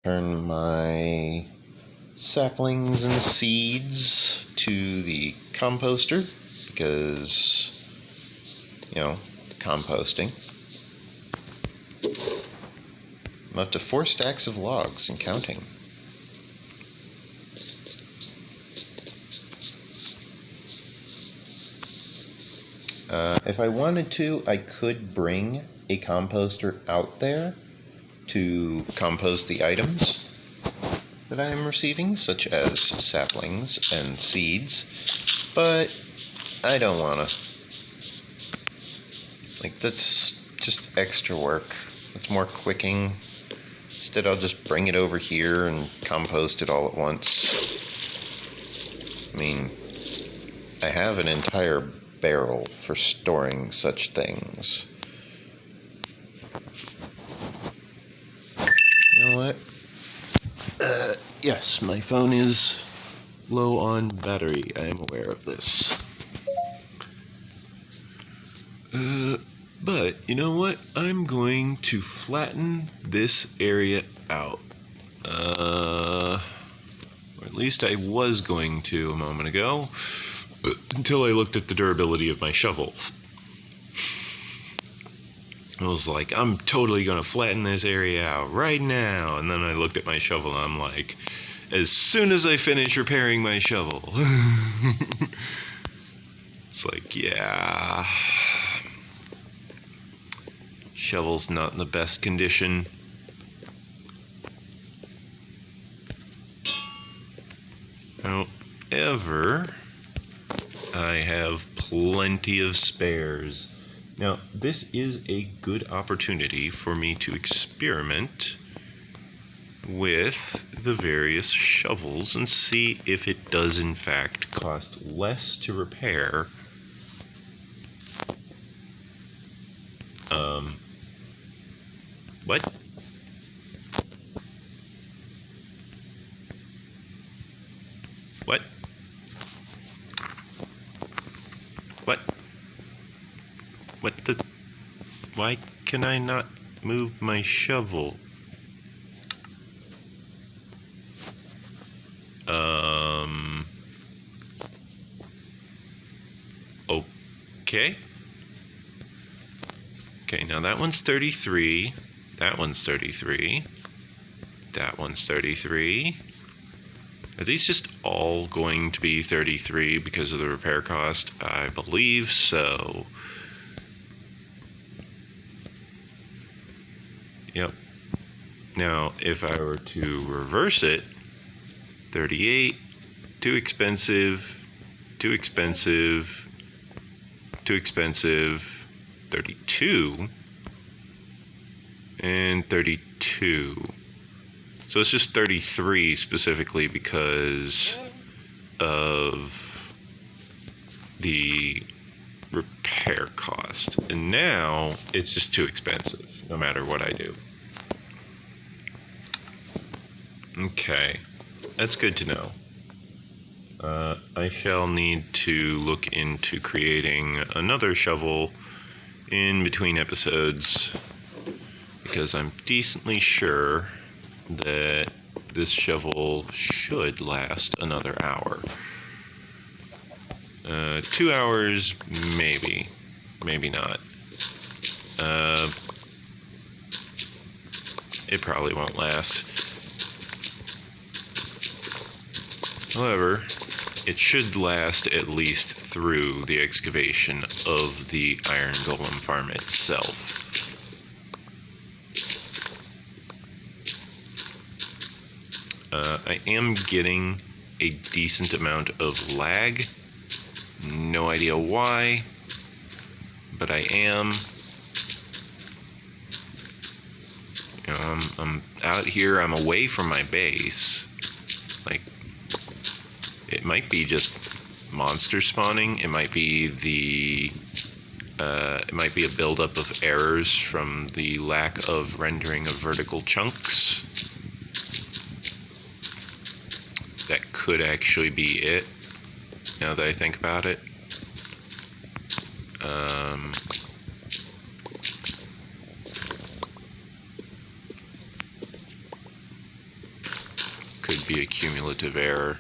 Turn my saplings and seeds to the composter because, composting. I'm up to 4 stacks of logs and counting. If I wanted to, I could bring a composter out there to compost the items that I am receiving, such as saplings and seeds, but I don't want to. That's just extra work. It's more clicking. Instead, I'll just bring it over here and compost it all at once. I have an entire barrel for storing such things. You know what? Yes, my phone is low on battery. I am aware of this. But you know what? I'm going to flatten this area out. Or at least I was going to a moment ago, until I looked at the durability of my shovel. I was like, I'm totally going to flatten this area out right now. And then I looked at my shovel and I'm like, as soon as I finish repairing my shovel. It's like, yeah. Shovel's not in the best condition. However, I have plenty of spares. Now, this is a good opportunity for me to experiment with the various shovels and see if it does in fact cost less to repair what? What? What? What the? Why can I not move my shovel? Okay. Okay, now that one's 33. That one's 33. That one's 33. Are these just all going to be 33 because of the repair cost? I believe so. Yep. Now, if I were to reverse it, 38, too expensive, too expensive, too expensive, 32, and 32. So it's just 33 specifically because of the repair cost. And now it's just too expensive, no matter what I do. Okay, that's good to know. I shall need to look into creating another shovel in between episodes because I'm decently sure that this shovel should last another hour. 2 hours, maybe not. It probably won't last. However, it should last at least through the excavation of the iron golem farm itself. I am getting a decent amount of lag. No idea why, but I am. I'm out here, I'm away from my base. It might be just monster spawning. It might be a buildup of errors from the lack of rendering of vertical chunks. That could actually be it, now that I think about it. could be a cumulative error.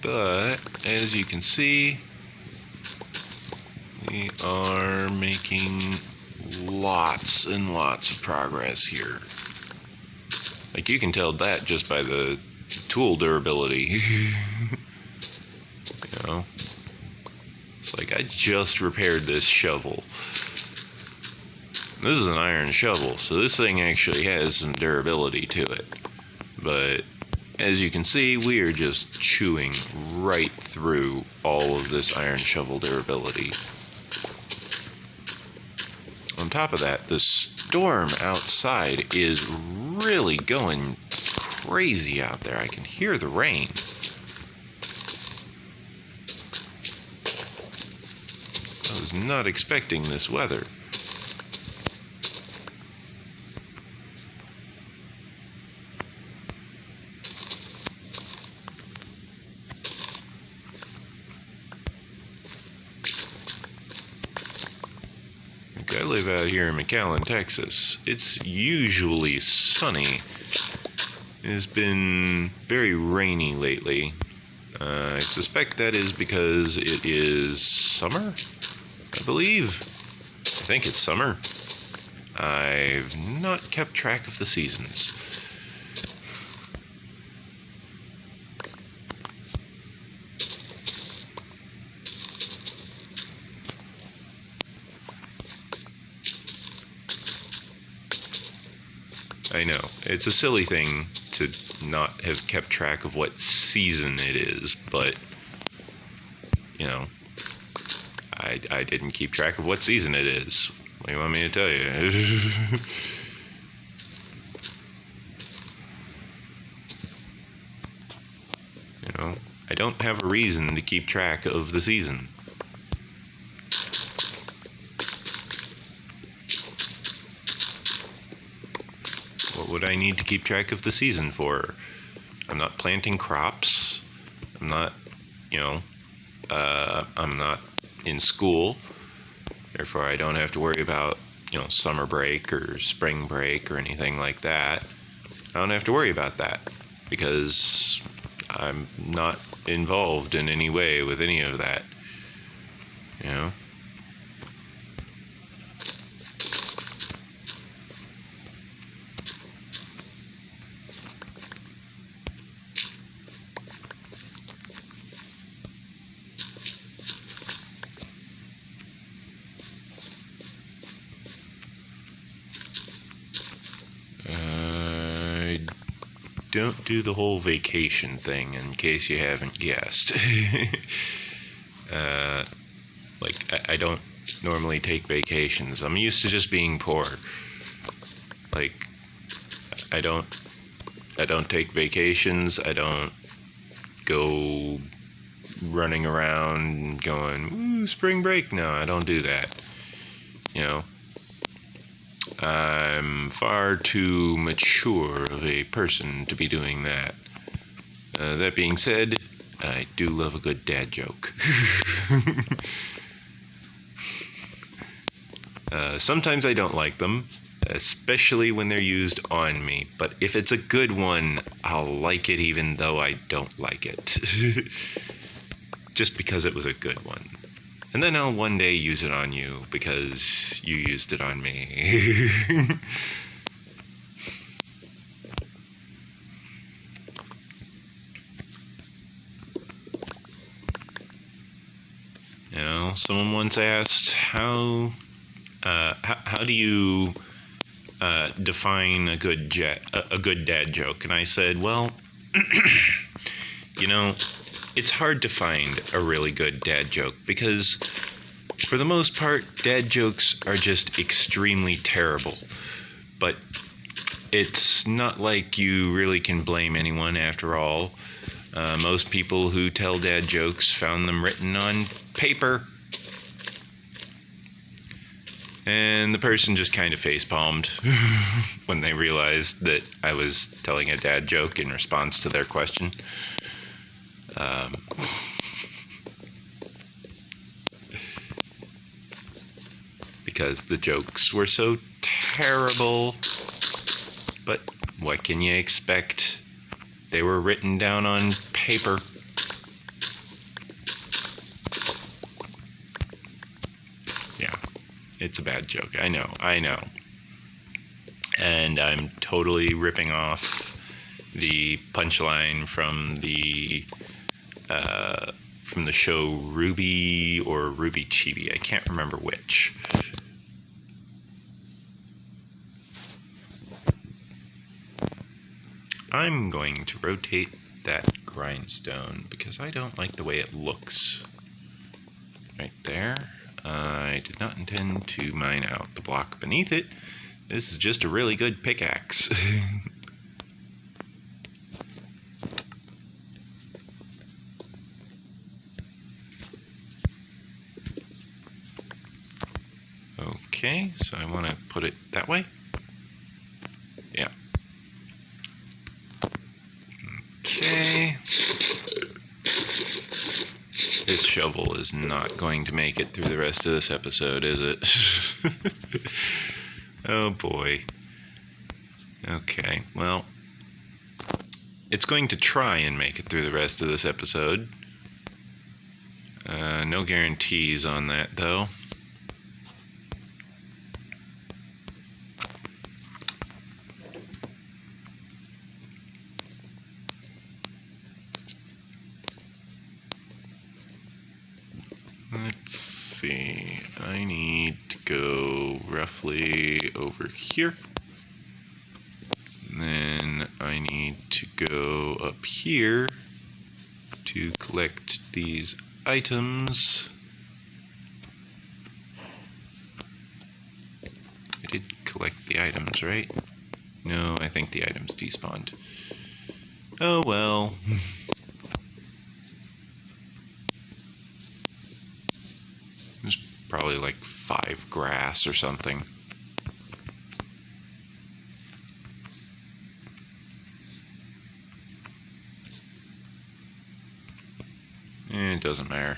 But, as you can see, we are making lots and lots of progress here. Like, you can tell that just by the tool durability. You know? It's like, I just repaired this shovel. This is an iron shovel, so this thing actually has some durability to it. But as you can see, we are just chewing right through all of this iron shovel durability. On top of that, the storm outside is really going crazy out there. I can hear the rain. I was not expecting this weather. I live out here in McAllen, Texas. It's usually sunny. It has been very rainy lately. I suspect that is because it is summer, I believe. I think it's summer. I've not kept track of the seasons. I know, it's a silly thing to not have kept track of what season it is, but, you know, I didn't keep track of what season it is. What do you want me to tell you? You know, I don't have a reason to keep track of the season. What would I need to keep track of the season for? I'm not planting crops. I'm not, you know, I'm not in school. Therefore, I don't have to worry about, you know, summer break or spring break or anything like that. I don't have to worry about that because I'm not involved in any way with any of that, you know? Don't do the whole vacation thing, in case you haven't guessed. Like, I don't normally take vacations. I'm used to just being poor. Like, I don't take vacations. I don't go running around going, ooh, spring break. No, I don't do that. You know? I'm far too mature of a person to be doing that. That being said, I do love a good dad joke. Sometimes I don't like them, especially when they're used on me. But if it's a good one, I'll like it even though I don't like it. Just because it was a good one. And then I'll one day use it on you because you used it on me. You know, someone once asked, how do you define a good dad joke? And I said, well, you know, it's hard to find a really good dad joke because, for the most part, dad jokes are just extremely terrible. But it's not like you really can blame anyone after all. Most people who tell dad jokes found them written on paper. And the person just kind of face-palmed when they realized that I was telling a dad joke in response to their question. Because the jokes were so terrible. But what can you expect? They were written down on paper. Yeah, it's a bad joke. I know. And I'm totally ripping off the punchline from the show Ruby or Ruby Chibi. I can't remember which. I'm going to rotate that grindstone because I don't like the way it looks. Right there. I did not intend to mine out the block beneath it. This is just a really good pickaxe. Okay, so I want to put it that way. Yeah. Okay. This shovel is not going to make it through the rest of this episode, is it? Oh boy. Okay, well, it's going to try and make it through the rest of this episode. No guarantees on that, though. Let's see. I need to go roughly over here. And then I need to go up here to collect these items. I did collect the items, right? No, I think the items despawned. Oh well. There's probably like 5 grass or something. It doesn't matter.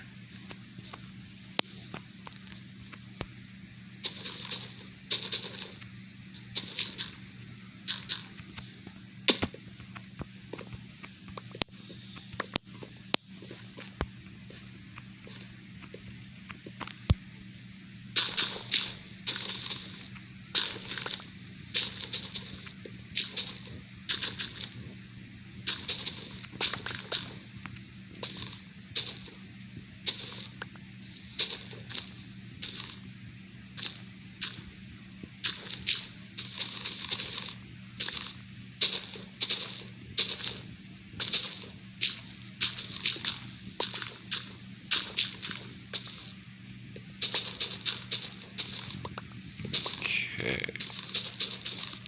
Okay.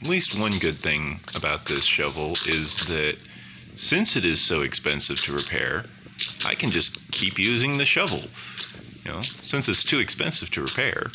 At least one good thing about this shovel is that since it is so expensive to repair, I can just keep using the shovel. You know, since it's too expensive to repair.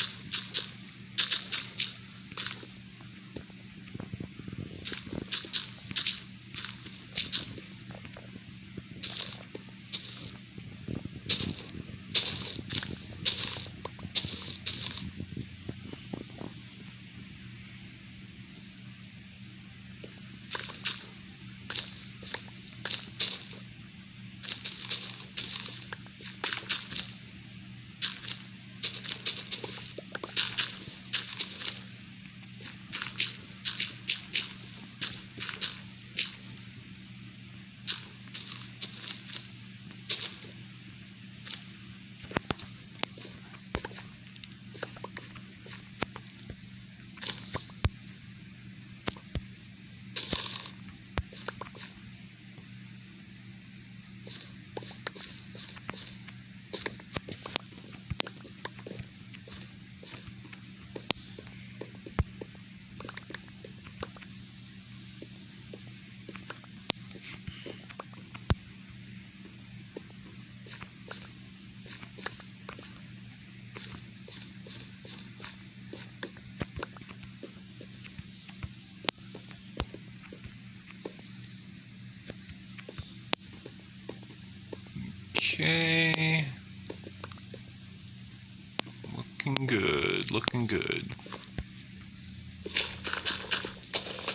looking good, looking good.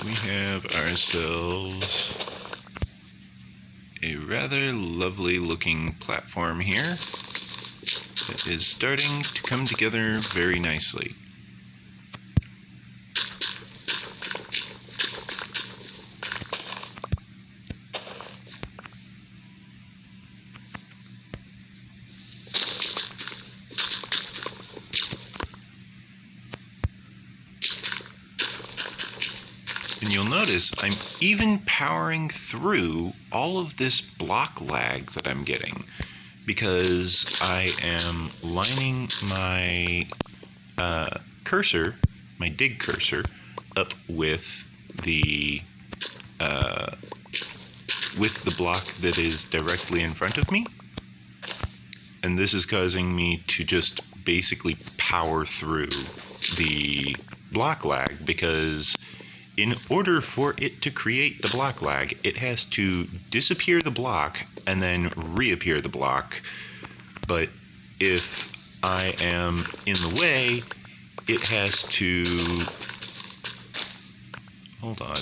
We have ourselves a rather lovely looking platform here that is starting to come together very nicely. And you'll notice I'm even powering through all of this block lag that I'm getting because I am lining my cursor, my dig cursor, up with the block that is directly in front of me. And this is causing me to just basically power through the block lag because in order for it to create the block lag, it has to disappear the block and then reappear the block. But if I am in the way, it has to... Hold on.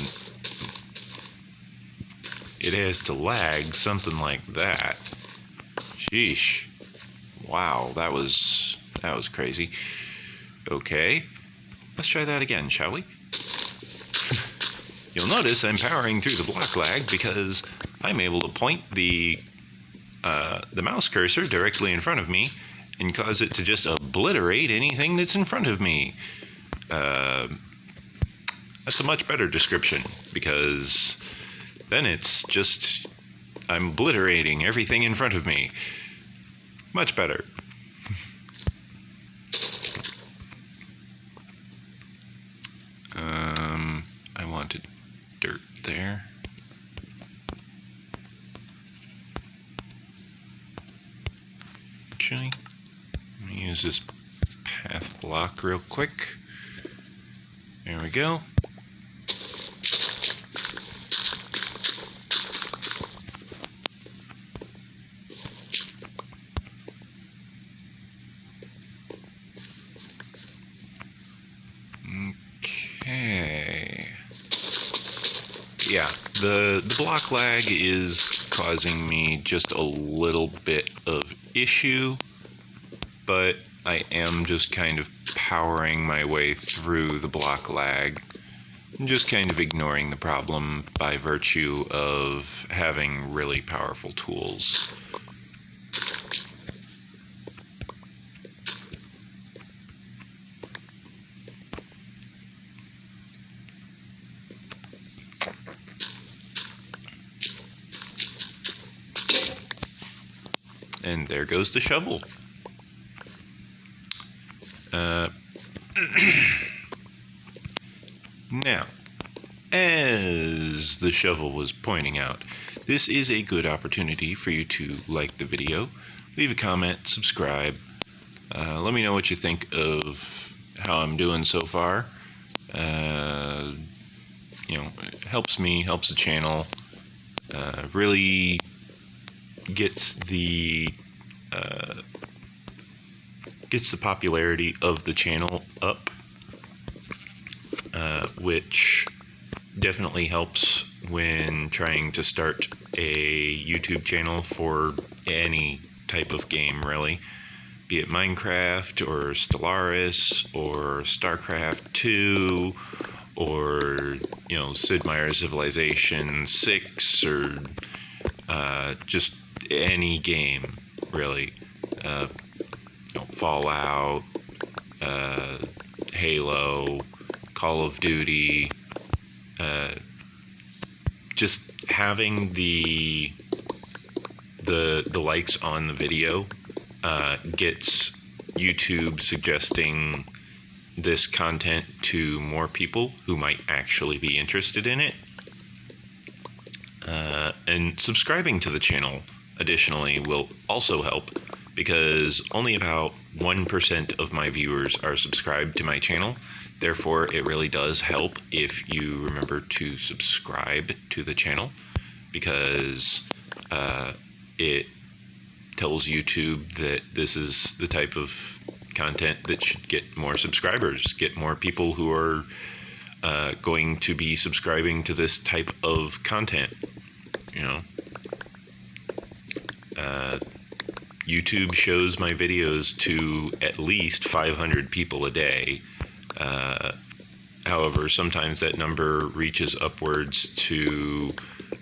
It has to lag something like that. Sheesh. Wow, that was crazy. Okay. Let's try that again, shall we? You'll notice I'm powering through the block lag because I'm able to point the mouse cursor directly in front of me and cause it to just obliterate anything that's in front of me. That's a much better description because then it's just I'm obliterating everything in front of me. Much better. I wanted dirt there. Actually, let me use this path block real quick. There we go. Okay. Yeah, the block lag is causing me just a little bit of issue, but I am just kind of powering my way through the block lag and just kind of ignoring the problem by virtue of having really powerful tools. And there goes the shovel. Now, as the shovel was pointing out, this is a good opportunity for you to like the video, leave a comment, subscribe. Let me know what you think of how I'm doing so far. It helps me, helps the channel, really gets the popularity of the channel up, which definitely helps when trying to start a YouTube channel for any type of game, really, be it Minecraft or Stellaris or StarCraft 2 or Sid Meier's Civilization 6 or just any game, really. Fallout, Halo, Call of Duty. Just having the likes on the video gets YouTube suggesting this content to more people who might actually be interested in it. And subscribing to the channel, additionally, will also help because only about 1% of my viewers are subscribed to my channel. Therefore, it really does help if you remember to subscribe to the channel because it tells YouTube that this is the type of content that should get more subscribers, get more people who are going to be subscribing to this type of content. You know, YouTube shows my videos to at least 500 people a day. However, sometimes that number reaches upwards to,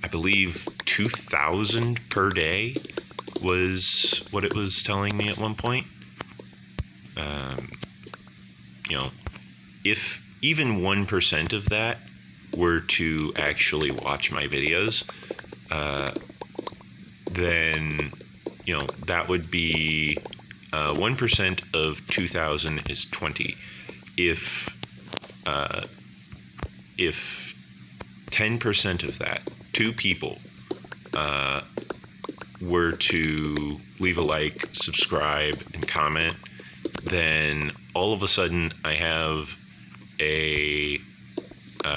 I believe, 2,000 per day was what it was telling me at one point. You know, if even 1% of that were to actually watch my videos, then, you know, that would be 1% of 2,000 is 20. If 10% of that, 2 people, were to leave a like, subscribe, and comment, then all of a sudden I have a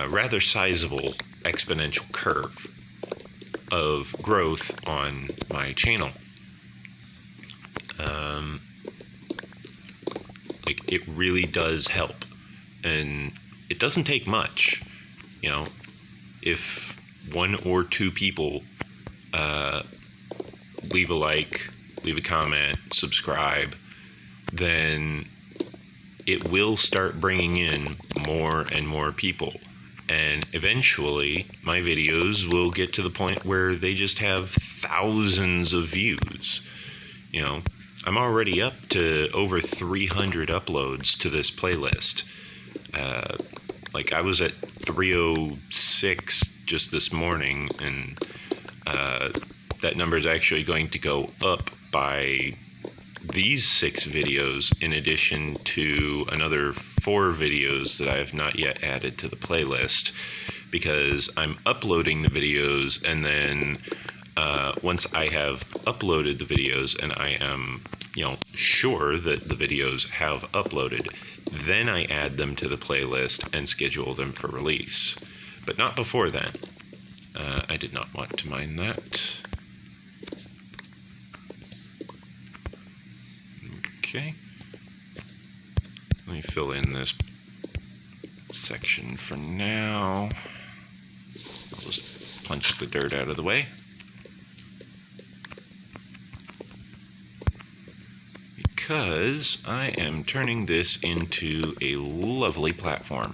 rather sizable exponential curve of growth on my channel. Like, it really does help, and it doesn't take much. You know, if 1 or 2 people leave a like, leave a comment, subscribe, then it will start bringing in more and more people. And eventually, my videos will get to the point where they just have thousands of views. You know, I'm already up to over 300 uploads to this playlist. Like, I was at 306 just this morning, and that number is actually going to go up by these 6 videos, in addition to another 4 videos that I have not yet added to the playlist, because I'm uploading the videos, and then once I have uploaded the videos and I am, you know, sure that the videos have uploaded, then I add them to the playlist and schedule them for release, but not before then. I did not want to mind that. Okay, let me fill in this section for now. I'll just punch the dirt out of the way. Because I am turning this into a lovely platform.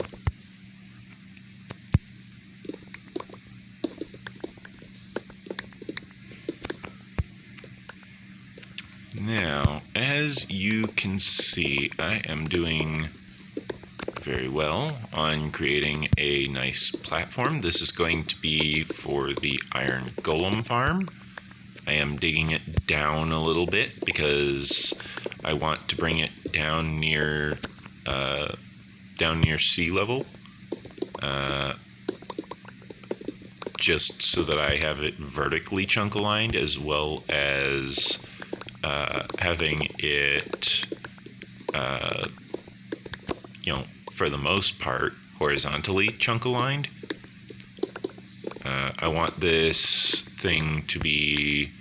Now, as you can see, I am doing very well on creating a nice platform. This is going to be for the iron golem farm. I am digging it down a little bit because I want to bring it down near sea level, just so that I have it vertically chunk aligned, as well as having it, you know, for the most part, horizontally chunk aligned. I want this thing to be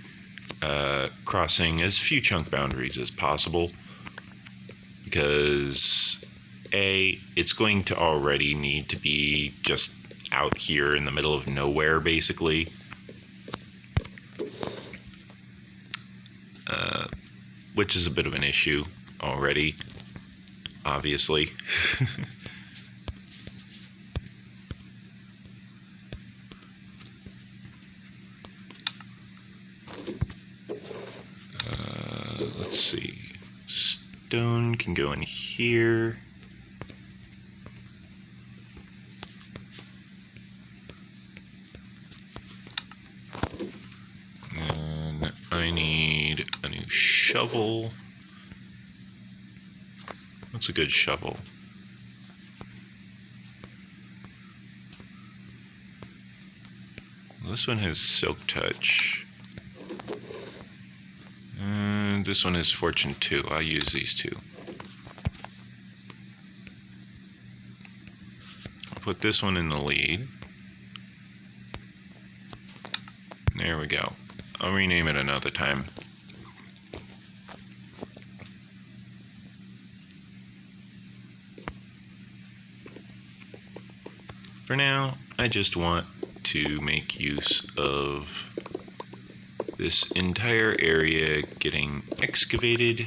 crossing as few chunk boundaries as possible, because A, it's going to already need to be just out here in the middle of nowhere, basically. Which is a bit of an issue already, obviously. Let's see. Stone can go in here. And I need a new shovel. What's a good shovel? Well, this one has Silk Touch. And this one is Fortune 2. I'll use these 2. I'll put this one in the lead. There we go. I'll rename it another time. For now, I just want to make use of this entire area getting excavated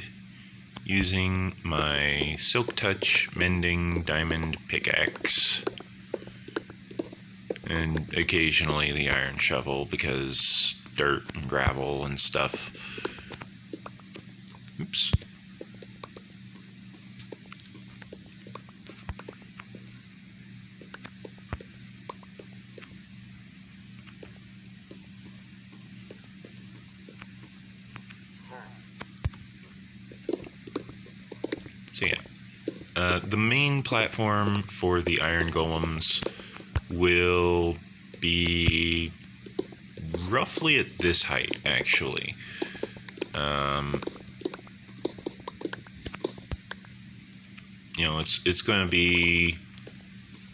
using my Silk Touch Mending Diamond Pickaxe. And occasionally the iron shovel because dirt and gravel and stuff. Oops. So yeah, the main platform for the iron golems will be roughly at this height, actually. You know, it's going to be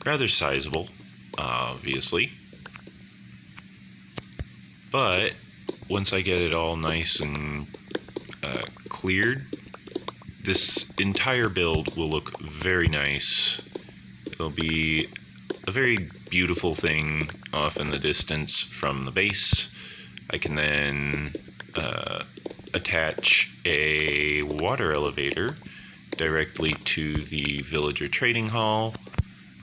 rather sizable, obviously. But once I get it all nice and cleared, this entire build will look very nice. It'll be a very beautiful thing off in the distance from the base. I can then attach a water elevator directly to the villager trading hall.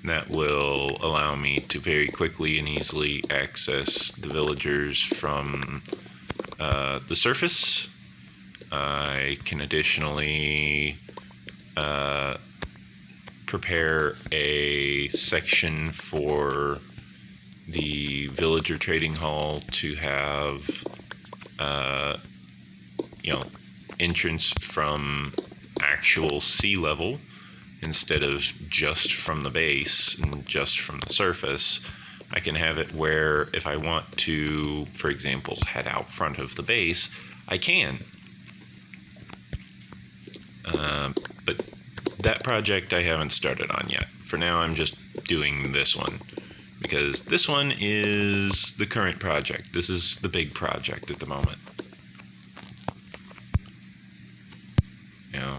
That will allow me to very quickly and easily access the villagers from the surface. I can additionally prepare a section for the villager trading hall to have, you know, entrance from actual sea level instead of just from the base and just from the surface. I can have it where if I want to, for example, head out front of the base, I can. But that project I haven't started on yet. For now, I'm just doing this one because this one is the current project. This is the big project at the moment. You know,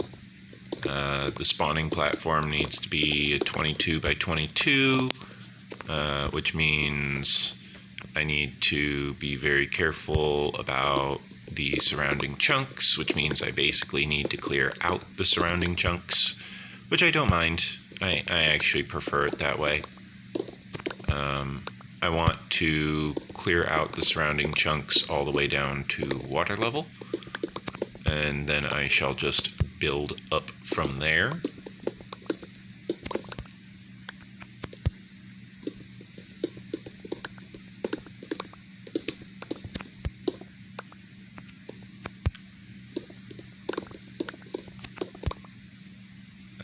the spawning platform needs to be a 22 by 22, which means I need to be very careful about the surrounding chunks, which means I basically need to clear out the surrounding chunks, which I don't mind. I actually prefer it that way. I want to clear out the surrounding chunks all the way down to water level, and then I shall just build up from there.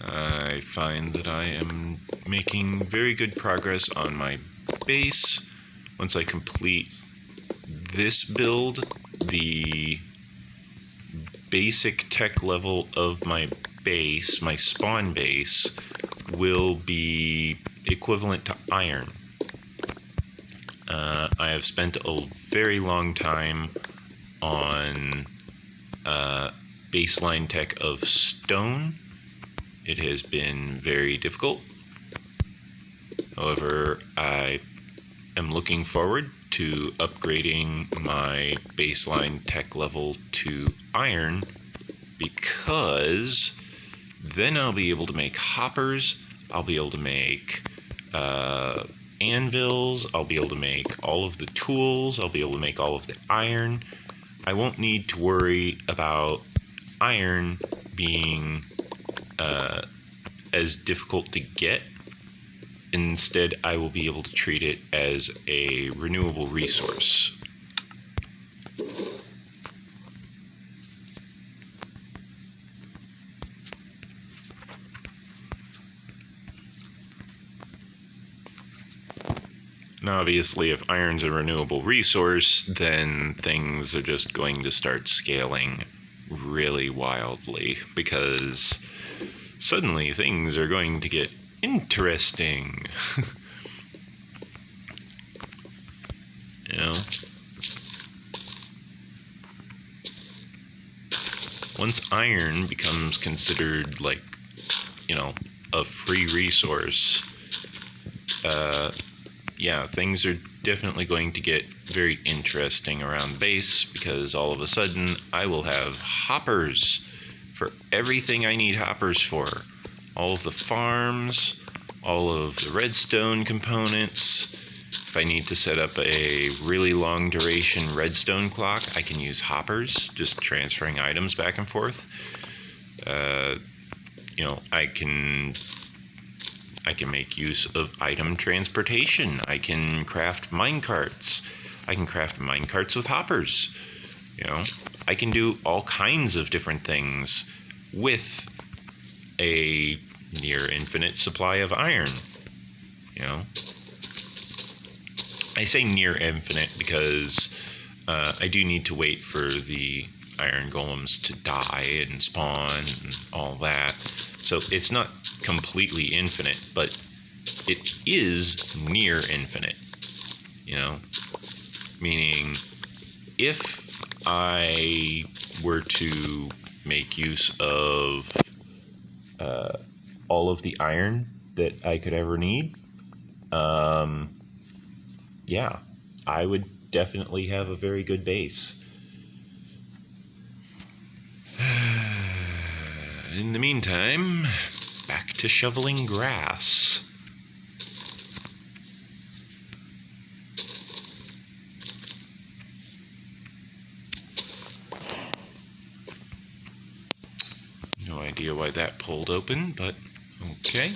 I find that I am making very good progress on my base. Once I complete this build, the basic tech level of my base, my spawn base, will be equivalent to iron. I have spent a very long time on baseline tech of stone. It has been very difficult. However, I am looking forward to upgrading my baseline tech level to iron, because then I'll be able to make hoppers, I'll be able to make anvils, I'll be able to make all of the tools, I'll be able to make all of the iron. I won't need to worry about iron being as difficult to get. Instead, I will be able to treat it as a renewable resource. Now, obviously, if iron's a renewable resource, then things are just going to start scaling really wildly, because suddenly things are going to get interesting. You know? Once iron becomes considered, like, you know, a free resource, yeah, things are definitely going to get very interesting around base, because all of a sudden I will have hoppers for everything I need hoppers for. All of the farms, all of the redstone components. If I need to set up a really long duration redstone clock, I can use hoppers, just transferring items back and forth. I can make use of item transportation. I can craft minecarts. I can craft minecarts with hoppers. I can do all kinds of different things with a near infinite supply of iron. I say near infinite because I do need to wait for the iron golems to die and spawn and all that. So it's not completely infinite, but it is near infinite. Meaning if I were to make use of all of the iron that I could ever need, yeah, I would definitely have a very good base. In the meantime, back to shoveling grass. No idea why that pulled open, but okay.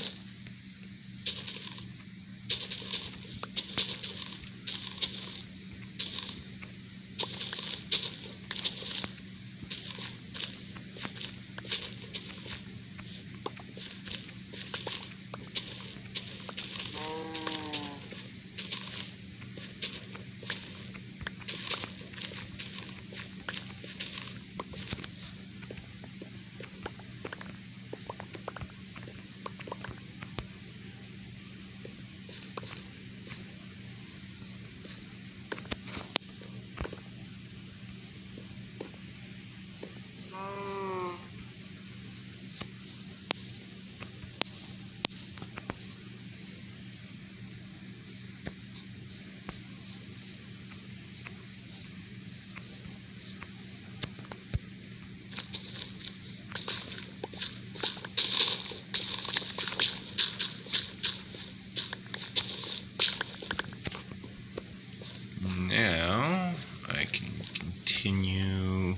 Now I can continue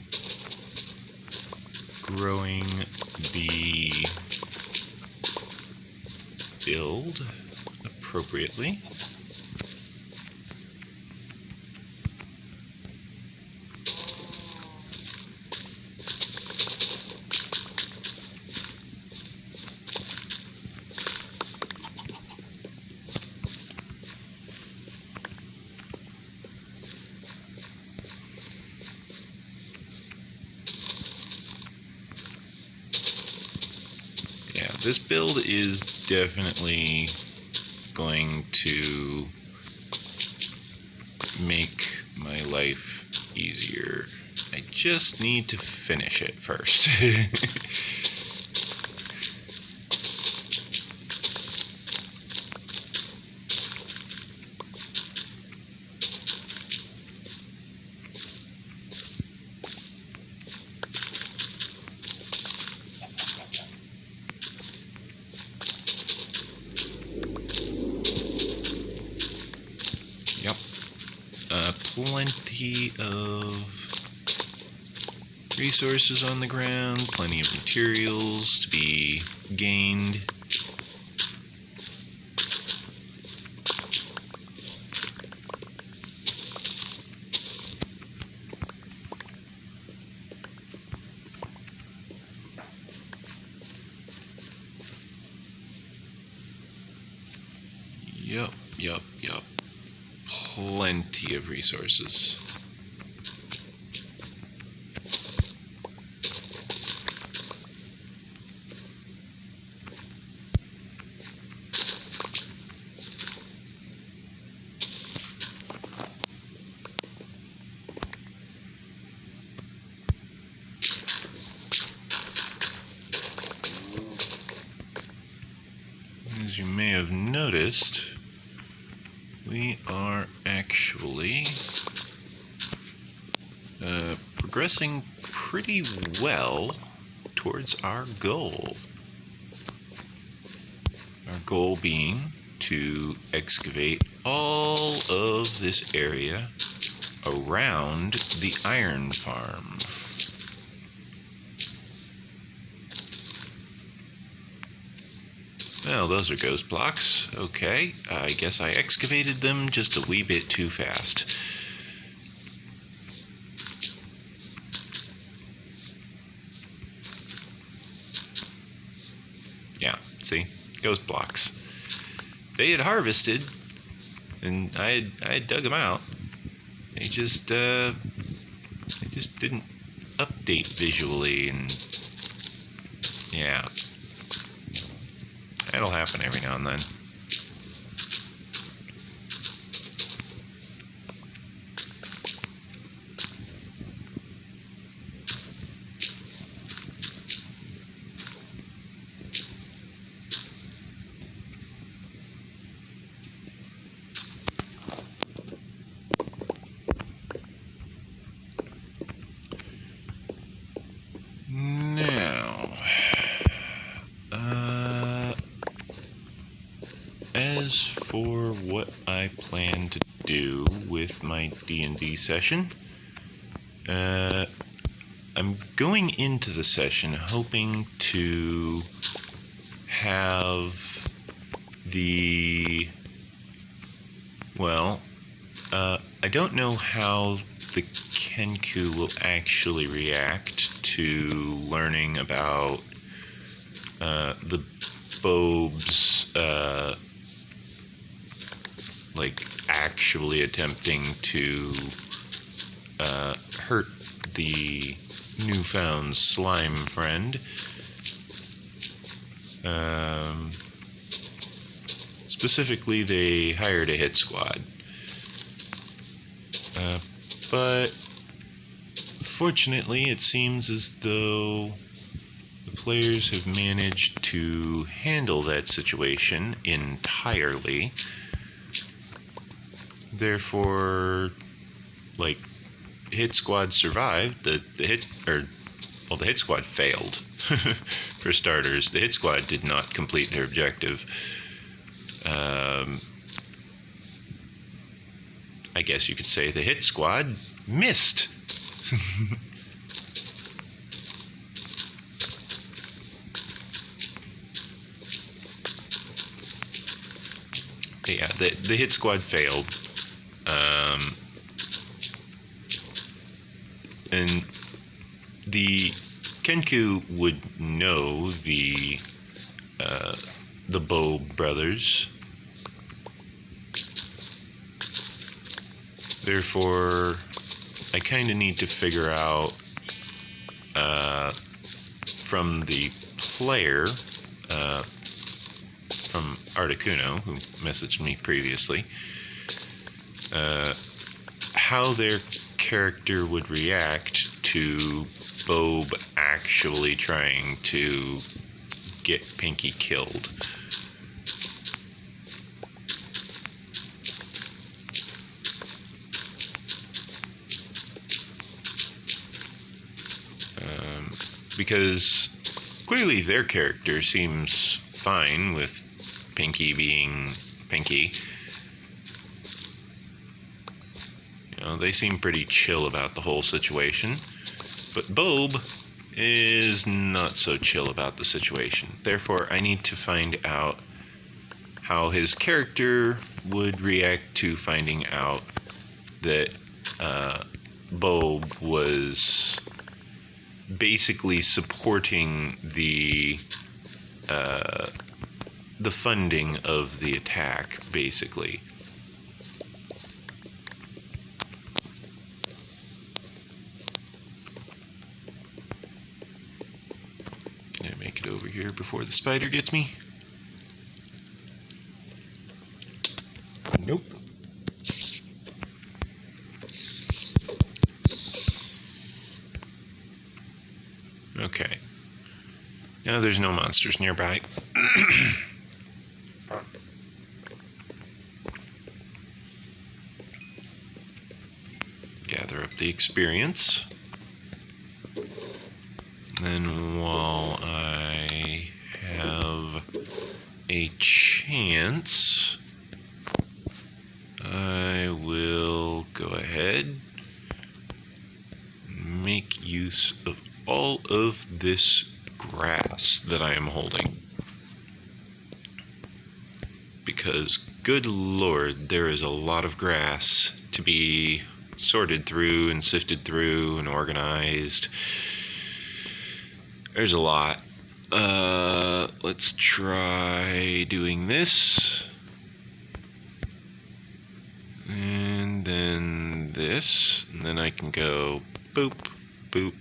growing the build appropriately. This build is definitely going to make my life easier. I just need to finish it first. Plenty of resources on the ground, plenty of materials to be gained. Yup. Plenty of resources. As you may have noticed, we are actually progressing pretty well towards our goal. Our goal being to excavate all of this area around the iron farm. Well, those are ghost blocks. Okay, I guess I excavated them just a wee bit too fast. Yeah, see? Ghost blocks. They had harvested, and I had dug them out. They just didn't update visually, and yeah. That'll happen every now and then. As for what I plan to do with my D&D session, I'm going into the session hoping to have I don't know how the Kenku will actually react to learning about the Bobes actually attempting to hurt the newfound slime friend. Specifically, they hired a hit squad. But fortunately, it seems as though the players have managed to handle that situation entirely. Therefore, hit squad survived. The hit squad failed. For starters, the hit squad did not complete their objective. I guess you could say the hit squad missed. Yeah, the hit squad failed. And the Kenku would know the Bobe brothers. Therefore, I kind of need to figure out from the player, from Articuno, who messaged me previously, how their character would react to Bobe actually trying to get Pinky killed. Because clearly their character seems fine with Pinky being Pinky. They seem pretty chill about the whole situation. But Bobe is not so chill about the situation. Therefore, I need to find out how his character would react to finding out that Bobe was basically supporting the funding of the attack, basically. Can I make it over here before the spider gets me? Nope. Okay. Now there's no monsters nearby. the experience. Then while I have a chance, I will go ahead and make use of all of this grass that I am holding. Because, good lord, there is a lot of grass to be sorted through and sifted through and organized. There's a lot. Let's try doing this. And then this. And then I can go boop, boop,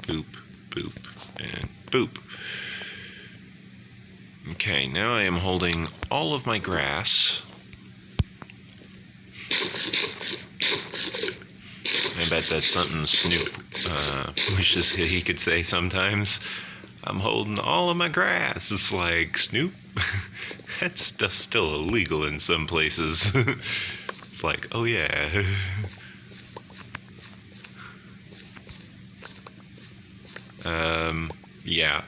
boop, boop, and boop. Okay, now I am holding all of my grass. I bet that's something Snoop wishes he could say sometimes. I'm holding all of my grass. It's like, Snoop, that stuff's still illegal in some places. It's like, oh yeah. Yeah.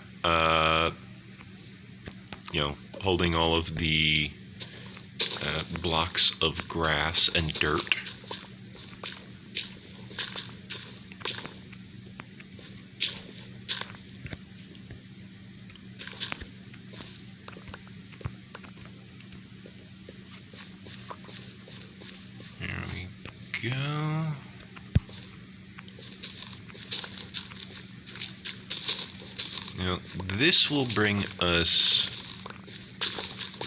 Holding all of the blocks of grass and dirt. There we go. Now, this will bring us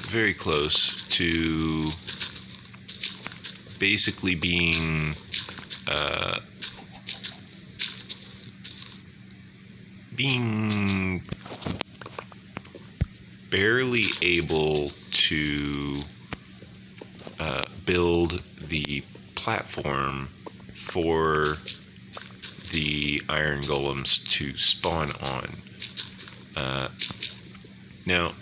very close to basically being barely able to build the platform for the iron golems to spawn on. Now,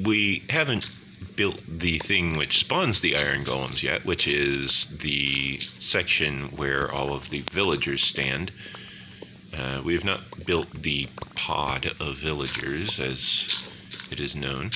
we haven't built the thing which spawns the iron golems yet, which is the section where all of the villagers stand. We have not built the pod of villagers, as it is known.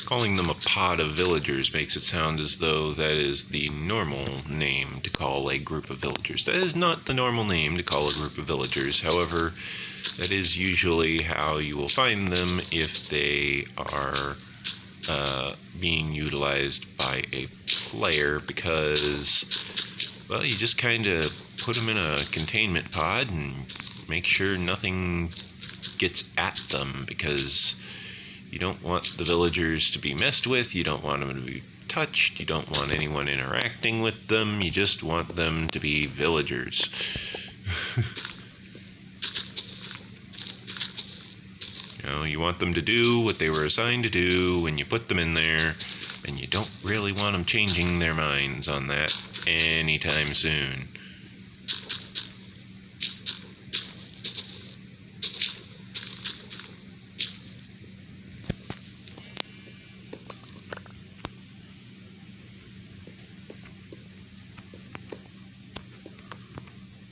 Calling them a pod of villagers makes it sound as though that is the normal name to call a group of villagers. That is not the normal name to call a group of villagers. However, that is usually how you will find them if they are being utilized by a player, because, well, you just kind of put them in a containment pod and make sure nothing gets at them, because you don't want the villagers to be messed with, you don't want them to be touched, you don't want anyone interacting with them, you just want them to be villagers. You want them to do what they were assigned to do when you put them in there, and you don't really want them changing their minds on that anytime soon.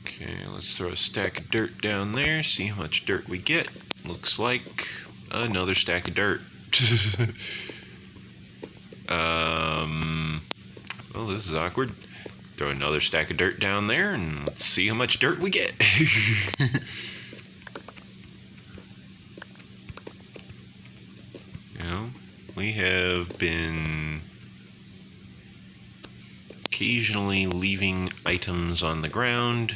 Okay, let's throw a stack of dirt down there, see how much dirt we get. Looks like another stack of dirt. Well, this is awkward. Throw another stack of dirt down there and let's see how much dirt we get. We have been occasionally leaving items on the ground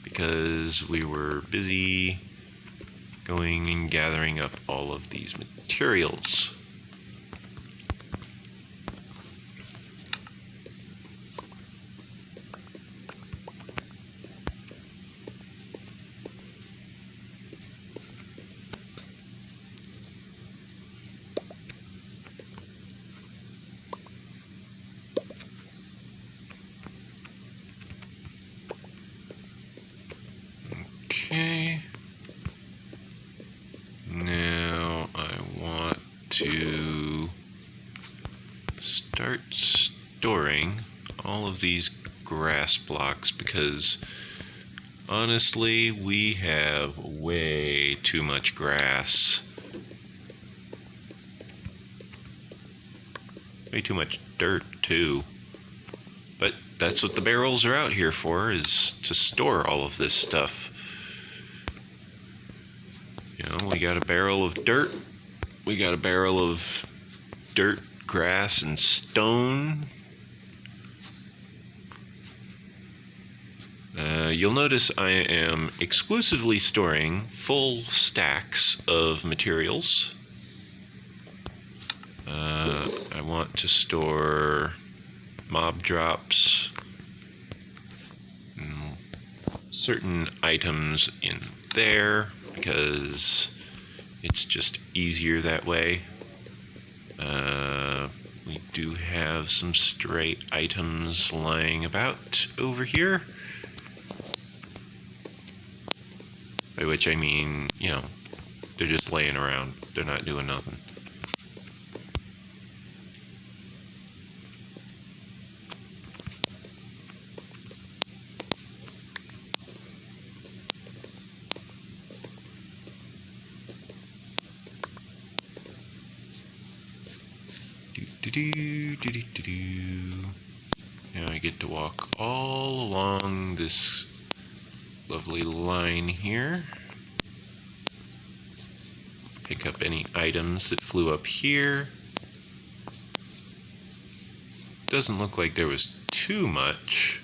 because we were busy going and gathering up all of these materials. Okay. to start storing all of these grass blocks, because honestly, we have way too much grass. Way too much dirt, too. But that's what the barrels are out here for, is to store all of this stuff. You know, we got a barrel of dirt. We got a barrel of dirt, grass, and stone. You'll notice I am exclusively storing full stacks of materials. I want to store mob drops, and certain items in there, because it's just easier that way. We do have some stray items lying about over here. By which I mean, you know, they're just laying around. They're not doing nothing. Now I get to walk all along this lovely line here. Pick up any items that flew up here. Doesn't look like there was too much.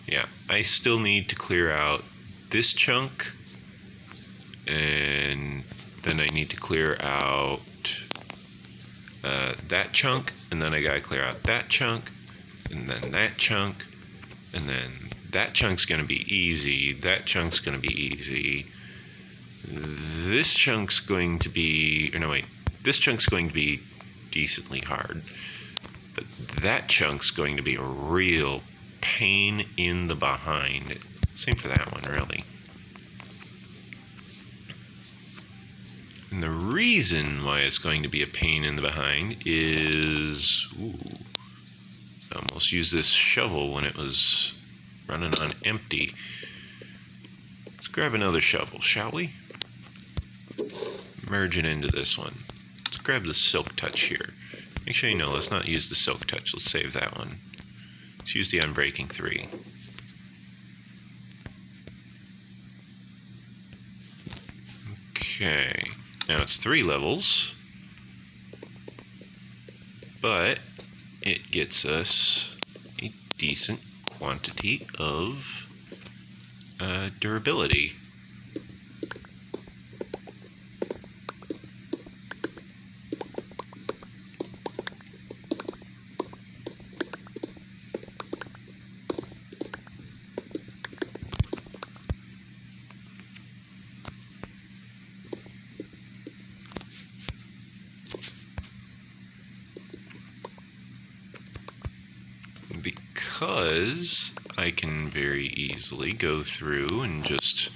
Yeah, I still need to clear out this chunk, and then I need to clear out that chunk, and then I gotta clear out that chunk, and then that chunk, and then that chunk's gonna be easy, that chunk's gonna be easy, this chunk's going to be, or no wait, this chunk's going to be decently hard, but that chunk's going to be a real pain in the behind. Same for that one, really. And the reason why it's going to be a pain in the behind is, I almost used this shovel when it was running on empty. Let's grab another shovel, shall we? Merge it into this one. Let's grab the silk touch here. Make sure you know, let's not use the silk touch. Let's save that one. Let's use the unbreaking 3. Okay. Now it's 3 levels, but it gets us a decent quantity of durability. Because I can very easily go through and just,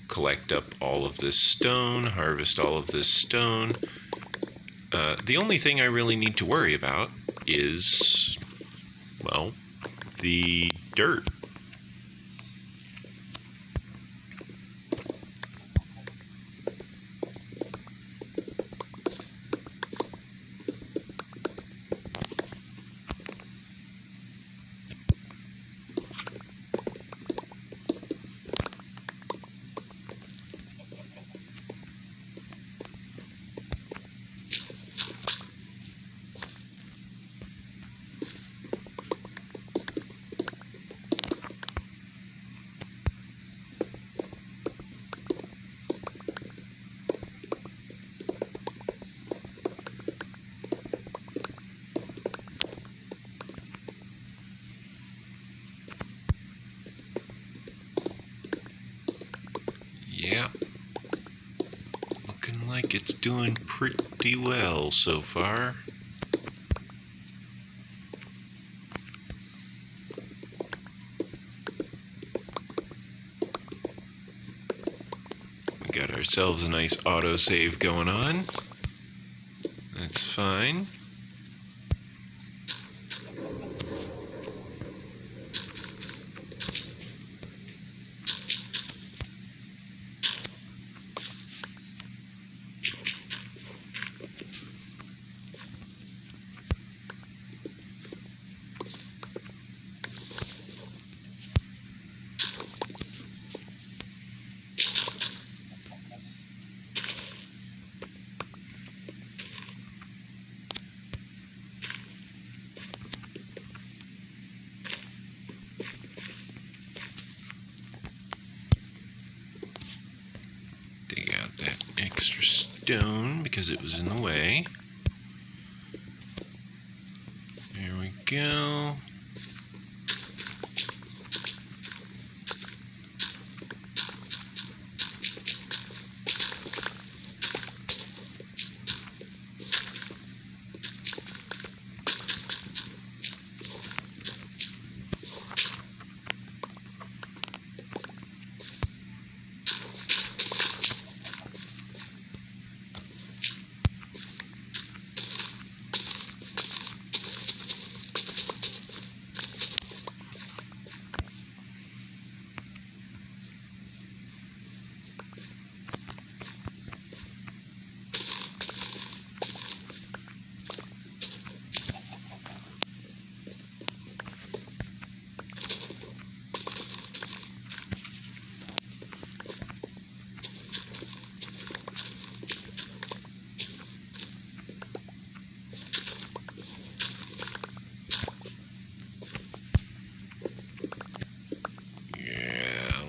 collect up all of this stone, harvest all of this stone. The only thing I really need to worry about is, well, the dirt. Yeah, looking like it's doing pretty well so far. ourselves a nice autosave going on. That's fine. Dig out that extra stone because it was in the way. There we go.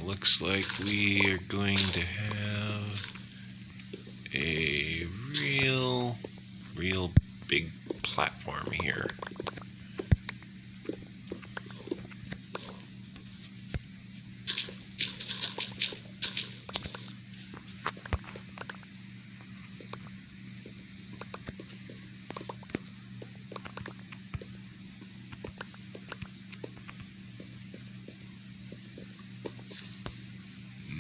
Looks like we are going to have a real big platform here.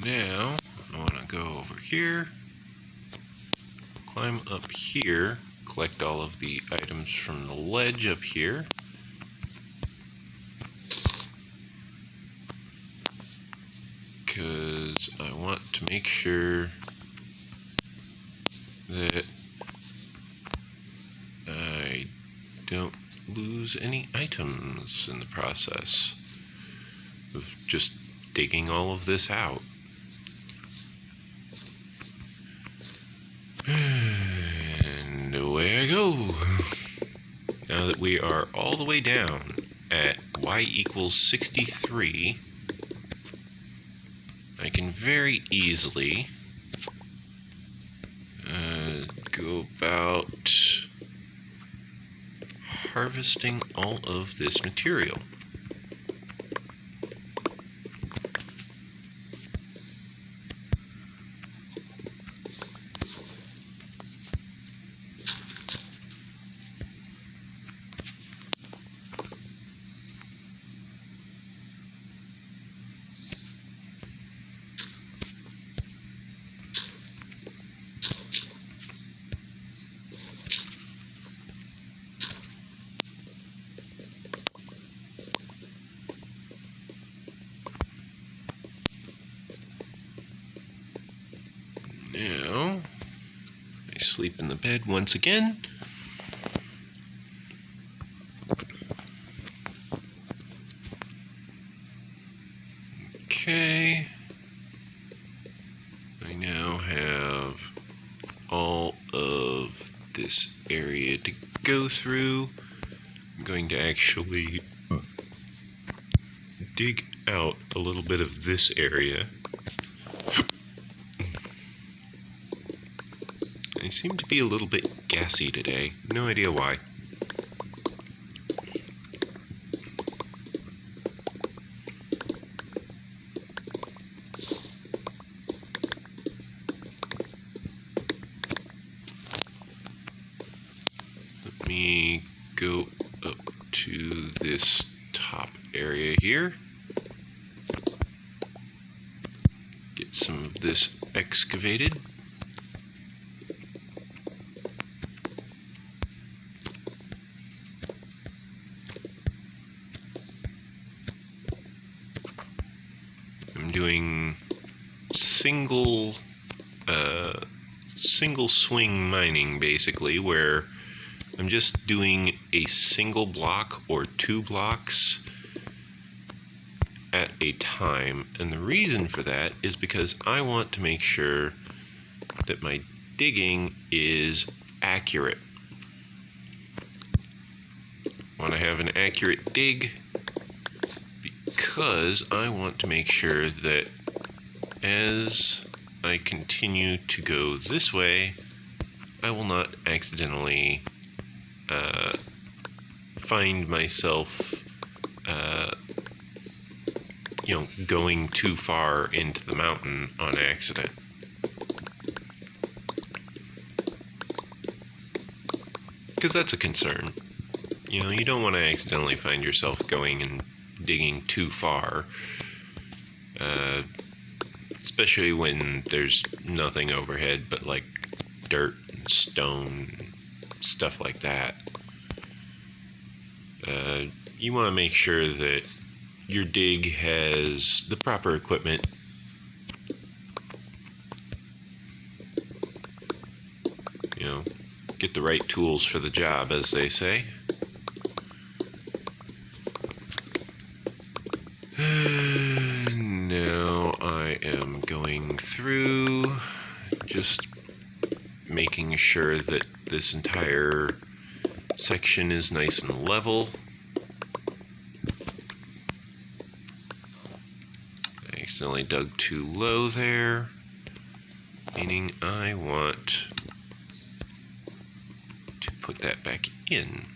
Now, I want to go over here, climb up here, collect all of the items from the ledge up here. Because I want to make sure that I don't lose any items in the process of just digging all of this out. And away I go. Now that we are all the way down at y equals 63, I can very easily go about harvesting all of this material. Now, I sleep in the bed once again. Okay. I now have all of this area to go through. I'm going to actually dig out a little bit of this area. I seem to be a little bit gassy today. No idea why. Let me go up to this top area here. Get some of this excavated. single swing mining, basically, where I'm just doing a single block or 2 blocks at a time. And the reason for that is because I want to make sure that my digging is accurate. I want to have an accurate dig because I want to make sure that as I continue to go this way, I will not accidentally find myself going too far into the mountain on accident. Because that's a concern. You don't want to accidentally find yourself going and digging too far, especially when there's nothing overhead but like dirt and stone, stuff like that. You want to make sure that your dig has the proper equipment. Get the right tools for the job, as they say. Now I am going through, just making sure that this entire section is nice and level. I accidentally dug too low there, meaning I want to put that back in.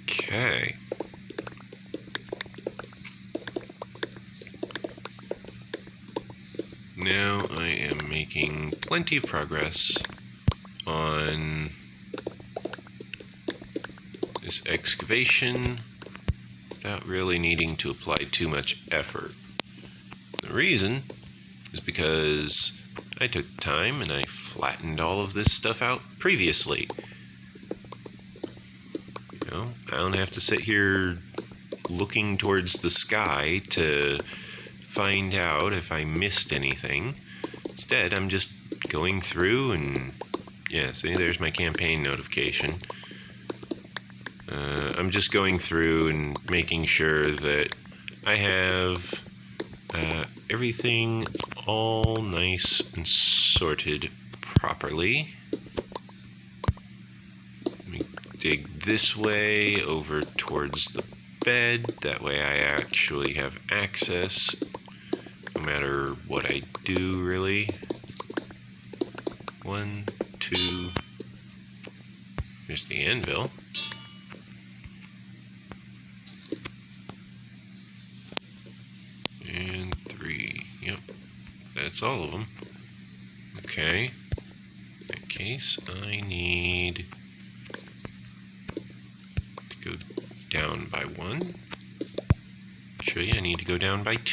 Okay. Now I am making plenty of progress on this excavation without really needing to apply too much effort. The reason is because I took time and I flattened all of this stuff out previously. I don't have to sit here looking towards the sky to find out if I missed anything. Instead, I'm just going through and, see, there's my campaign notification. I'm just going through and making sure that I have everything all nice and sorted properly. Dig this way over towards the bed. That way I actually have access no matter what I do, really. 1, 2. Here's the anvil. And 3. Yep. That's all of them. Okay. In that case, I need go down by 1. Show you I need to go down by 2.